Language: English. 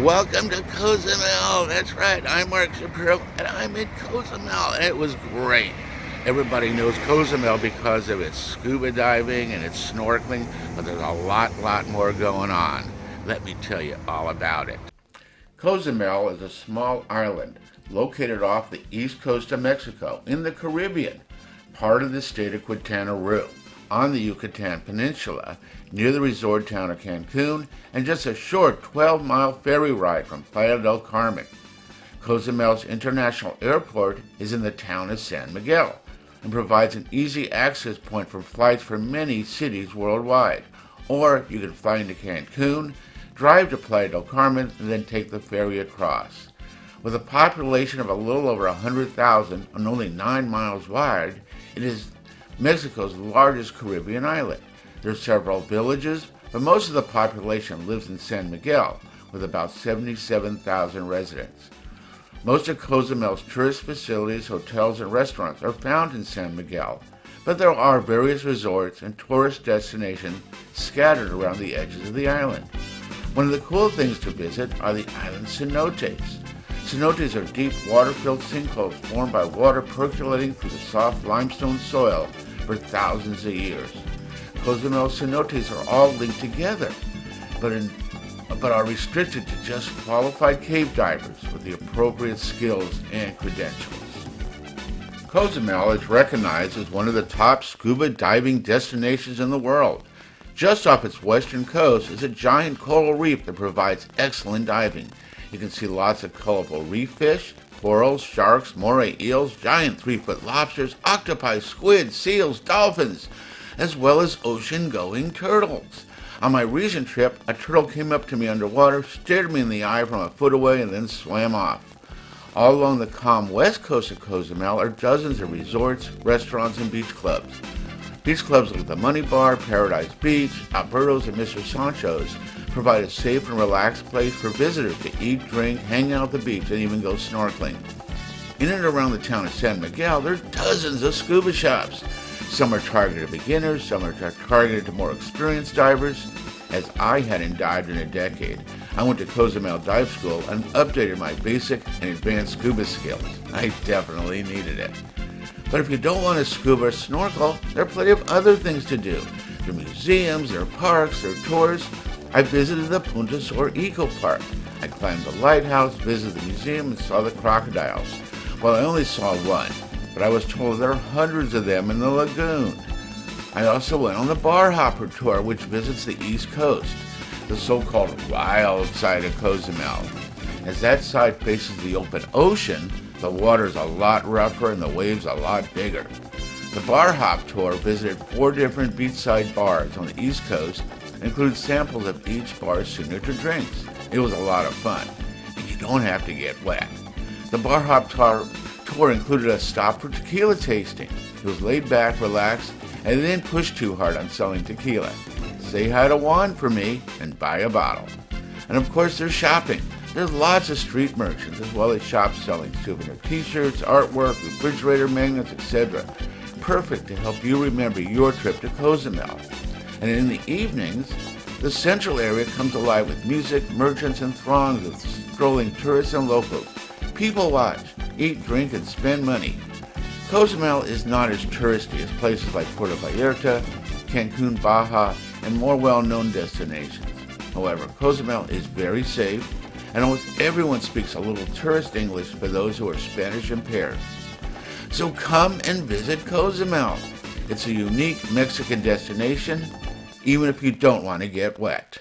Welcome to Cozumel. That's right. I'm Mark Shapiro, and I'm in Cozumel. And it was great. Everybody knows Cozumel because of its scuba diving and its snorkeling, but there's a lot more going on. Let me tell you all about it. Cozumel is a small island located off the east coast of Mexico in the Caribbean, part of the state of Quintana Roo, on the Yucatan Peninsula, near the resort town of Cancun, and just a short 12-mile ferry ride from Playa del Carmen. Cozumel's international airport is in the town of San Miguel and provides an easy access point for flights from many cities worldwide. Or you can fly into Cancun, drive to Playa del Carmen, and then take the ferry across. With a population of a little over 100,000 and only 9 miles wide, it is Mexico's largest Caribbean island. There are several villages, but most of the population lives in San Miguel, with about 77,000 residents. Most of Cozumel's tourist facilities, hotels, and restaurants are found in San Miguel, but there are various resorts and tourist destinations scattered around the edges of the island. One of the cool things to visit are the island's cenotes. Cenotes are deep water-filled sinkholes formed by water percolating through the soft limestone soil for thousands of years. Cozumel's cenotes are all linked together, but are restricted to just qualified cave divers with the appropriate skills and credentials. Cozumel is recognized as one of the top scuba diving destinations in the world. Just off its western coast is a giant coral reef that provides excellent diving. You can see lots of colorful reef fish, corals, sharks, moray eels, giant 3-foot lobsters, octopi, squid, seals, dolphins, as well as ocean-going turtles. On my recent trip, a turtle came up to me underwater, stared me in the eye from a foot away, and then swam off. All along the calm west coast of Cozumel are dozens of resorts, restaurants, and beach clubs. Beach clubs like the Money Bar, Paradise Beach, Alberto's, and Mr. Sancho's provide a safe and relaxed place for visitors to eat, drink, hang out at the beach, and even go snorkeling. In and around the town of San Miguel, there are dozens of scuba shops. Some are targeted to beginners, some are targeted to more experienced divers. As I hadn't dived in a decade, I went to Cozumel Dive School and updated my basic and advanced scuba skills. I definitely needed it. But if you don't want to scuba or snorkel, there are plenty of other things to do. There are museums, there are parks, there are tours. I visited the Punta Sur Eco Park. I climbed the lighthouse, visited the museum, and saw the crocodiles. Well, I only saw one, but I was told there are hundreds of them in the lagoon. I also went on the bar hopper tour, which visits the East Coast, the so-called wild side of Cozumel. As that side faces the open ocean, the water's a lot rougher and the waves a lot bigger. The bar hop tour visited 4 different beachside bars on the East Coast and includes samples of each bar's signature drinks. It was a lot of fun, and you don't have to get wet. The bar hop tour included a stop for tequila tasting. It was laid back, relaxed, and they didn't push too hard on selling tequila. Say hi to Juan for me and buy a bottle. And of course there's shopping. There's lots of street merchants as well as shops selling souvenir t-shirts, artwork, refrigerator magnets, etc. Perfect to help you remember your trip to Cozumel. And in the evenings, the central area comes alive with music, merchants, and throngs of strolling tourists and locals. People watch, eat, drink, and spend money. Cozumel is not as touristy as places like Puerto Vallarta, Cancun, Baja, and more well-known destinations. However, Cozumel is very safe, and almost everyone speaks a little tourist English for those who are Spanish impaired. So come and visit Cozumel. It's a unique Mexican destination, even if you don't want to get wet.